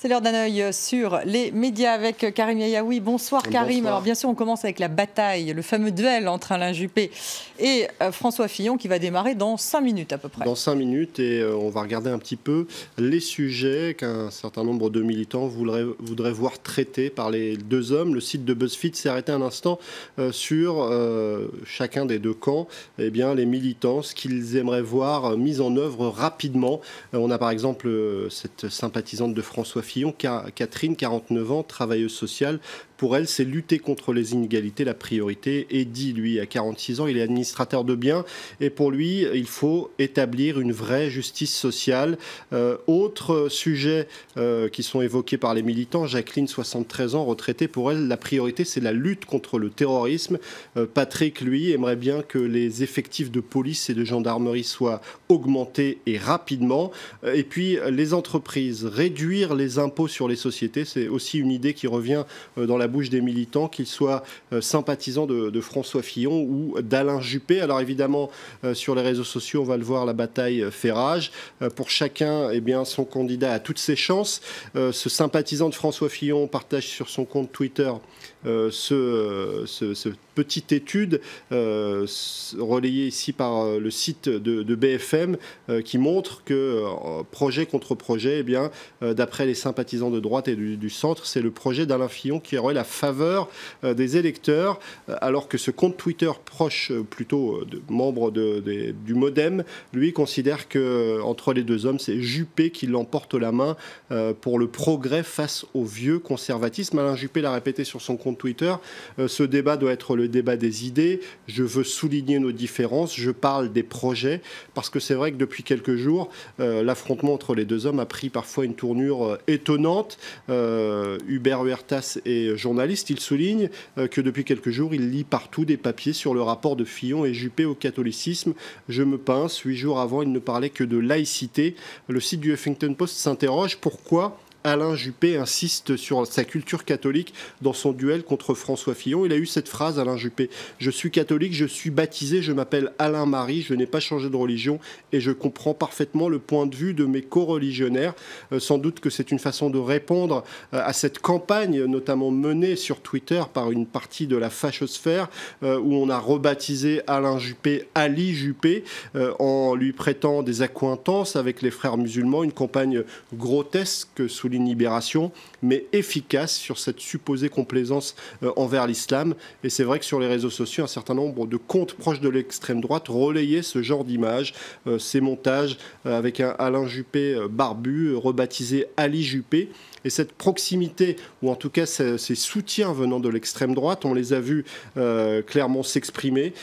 C'est l'heure d'un œil sur les médias avec Karim Yayaoui. Bonsoir Karim. Bonsoir. Alors bien sûr, on commence avec la bataille, le fameux duel entre Alain Juppé et François Fillon qui va démarrer dans 5 minutes à peu près. Dans 5 minutes et on va regarder un petit peu les sujets qu'un certain nombre de militants voudraient voir traités par les deux hommes. Le site de BuzzFeed s'est arrêté un instant sur chacun des deux camps, eh bien, les militants, ce qu'ils aimeraient voir mis en œuvre rapidement. On a par exemple cette sympathisante de François Fillon, Catherine, 49 ans, travailleuse sociale. Pour elle, c'est lutter contre les inégalités, la priorité. Eddy, lui, à 46 ans, il est administrateur de biens. Et pour lui, il faut établir une vraie justice sociale. Autres sujets qui sont évoqués par les militants, Jacqueline, 73 ans, retraitée. Pour elle, la priorité, c'est la lutte contre le terrorisme. Patrick, lui, aimerait bien que les effectifs de police et de gendarmerie soient augmentés et rapidement. Et puis, les entreprises, réduire les impôts sur les sociétés, c'est aussi une idée qui revient dans la bouche des militants, qu'ils soient sympathisants de François Fillon ou d'Alain Juppé. Alors évidemment, sur les réseaux sociaux, on va le voir, la bataille fait rage. Pour chacun, eh bien, son candidat a toutes ses chances. Ce sympathisant de François Fillon partage sur son compte Twitter ce petite étude relayée ici par le site de BFM qui montre que projet contre projet, eh bien, d'après les sympathisants de droite et du centre, c'est le projet d'Alain Fillon qui aurait la faveur des électeurs, alors que ce compte Twitter proche plutôt de membres du MoDem, lui considère que entre les deux hommes, c'est Juppé qui l'emporte la main pour le progrès face au vieux conservatisme. Alain Juppé l'a répété sur son compte Twitter, ce débat doit être le débat des idées, je veux souligner nos différences, je parle des projets, parce que c'est vrai que depuis quelques jours, l'affrontement entre les deux hommes a pris parfois une tournure étonnante. Hubert Huertas est journaliste, il souligne que depuis quelques jours, il lit partout des papiers sur le rapport de Fillon et Juppé au catholicisme. Je me pince, 8 jours avant, il ne parlait que de laïcité. Le site du Huffington Post s'interroge, pourquoi Alain Juppé insiste sur sa culture catholique dans son duel contre François Fillon. Il a eu cette phrase, Alain Juppé: « Je suis catholique, je suis baptisé, je m'appelle Alain Marie, je n'ai pas changé de religion et je comprends parfaitement le point de vue de mes co-religionnaires. » Sans doute que c'est une façon de répondre à cette campagne, notamment menée sur Twitter par une partie de la fachosphère, où on a rebaptisé Alain Juppé Ali Juppé, en lui prêtant des accointances avec les frères musulmans, une campagne grotesque sous Libération, mais efficace sur cette supposée complaisance envers l'islam. Et c'est vrai que sur les réseaux sociaux, un certain nombre de comptes proches de l'extrême droite relayaient ce genre d'images, ces montages avec un Alain Juppé barbu, rebaptisé Ali Juppé. Et cette proximité, ou en tout cas ces soutiens venant de l'extrême droite, on les a vus clairement s'exprimer.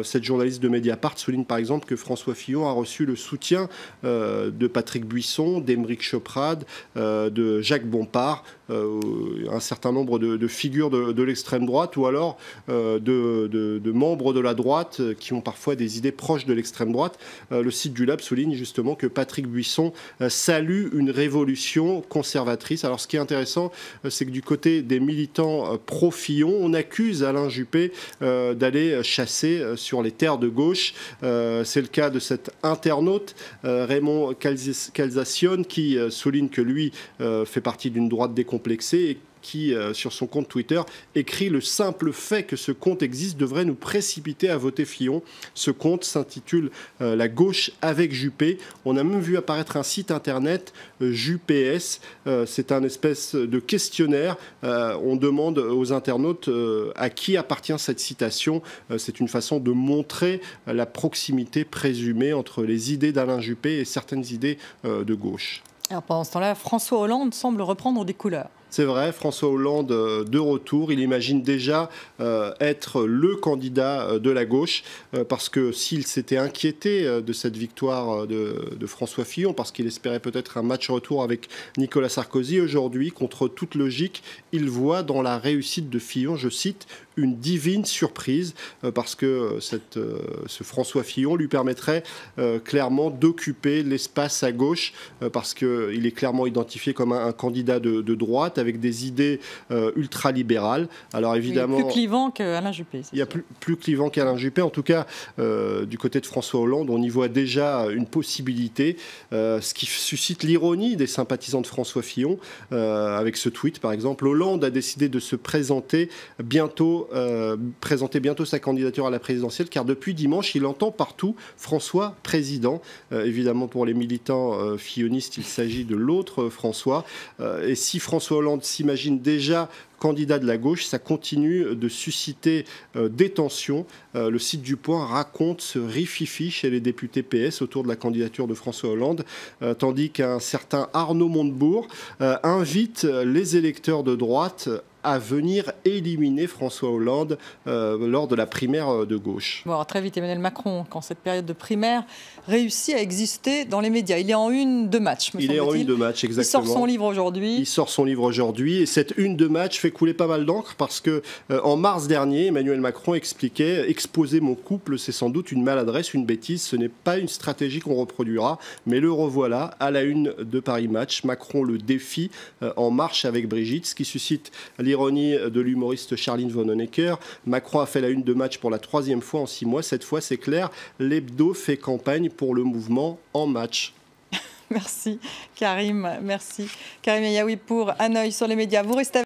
Cette journaliste de Mediapart souligne par exemple que François Fillon a reçu le soutien de Patrick Buisson, d'Aymeric Choprade, de Jacques Bompard, un certain nombre de figures de l'extrême droite, ou alors de membres de la droite qui ont parfois des idées proches de l'extrême droite. Le site du Lab souligne justement que Patrick Buisson salue une révolution conservatrice. Alors ce qui est intéressant, c'est que du côté des militants pro-Fillon, on accuse Alain Juppé d'aller chasser sur les terres de gauche. C'est le cas de cet internaute, Raymond Calzation, qui souligne que lui fait partie d'une droite décomplexée et qui, sur son compte Twitter, écrit: « Le simple fait que ce compte existe devrait nous précipiter à voter Fillon. » Ce compte s'intitule « La gauche avec Juppé ». On a même vu apparaître un site internet, JupPS. C'est un espèce de questionnaire. On demande aux internautes à qui appartient cette citation. C'est une façon de montrer la proximité présumée entre les idées d'Alain Juppé et certaines idées de gauche. Alors pendant ce temps-là, François Hollande semble reprendre des couleurs. C'est vrai, François Hollande de retour, il imagine déjà être le candidat de la gauche, parce que s'il s'était inquiété de cette victoire de François Fillon, parce qu'il espérait peut-être un match retour avec Nicolas Sarkozy, aujourd'hui, contre toute logique, il voit dans la réussite de Fillon, je cite, une divine surprise, parce que ce François Fillon lui permettrait clairement d'occuper l'espace à gauche, parce qu'il est clairement identifié comme un candidat de droite, avec des idées ultralibérales. Alors évidemment, plus clivant qu'Alain Juppé. Il y a plus clivant qu'Alain Juppé. En tout cas, du côté de François Hollande, on y voit déjà une possibilité, ce qui suscite l'ironie des sympathisants de François Fillon. Avec ce tweet, par exemple, Hollande a décidé de se présenter bientôt sa candidature à la présidentielle, car depuis dimanche, il entend partout François président. Évidemment, pour les militants fillonistes, il s'agit de l'autre François. Et si François Hollande s'imagine déjà candidat de la gauche, ça continue de susciter des tensions. Le site du Point raconte ce rififi chez les députés PS autour de la candidature de François Hollande, tandis qu'un certain Arnaud Montebourg invite les électeurs de droite à venir éliminer François Hollande lors de la primaire de gauche. Bon, alors très vite, Emmanuel Macron, quand cette période de primaire réussit à exister dans les médias. Il est en une de match, me semble-t-il. Il est en une de match, exactement. Il sort son livre aujourd'hui. Il sort son livre aujourd'hui, et cette une de match fait couler pas mal d'encre parce que en mars dernier, Emmanuel Macron expliquait: exposer mon couple, c'est sans doute une maladresse, une bêtise, ce n'est pas une stratégie qu'on reproduira, mais le revoilà à la une de Paris Match. Macron le défie en marche avec Brigitte, ce qui suscite l'ironie de l'humoriste Charline Vanhoenacker. Macron a fait la une de Match pour la 3e fois en 6 mois. Cette fois, c'est clair, l'hebdo fait campagne pour le mouvement En Match. Merci Karim, merci Karim Ayaoui pour Un œil sur les médias. Vous restez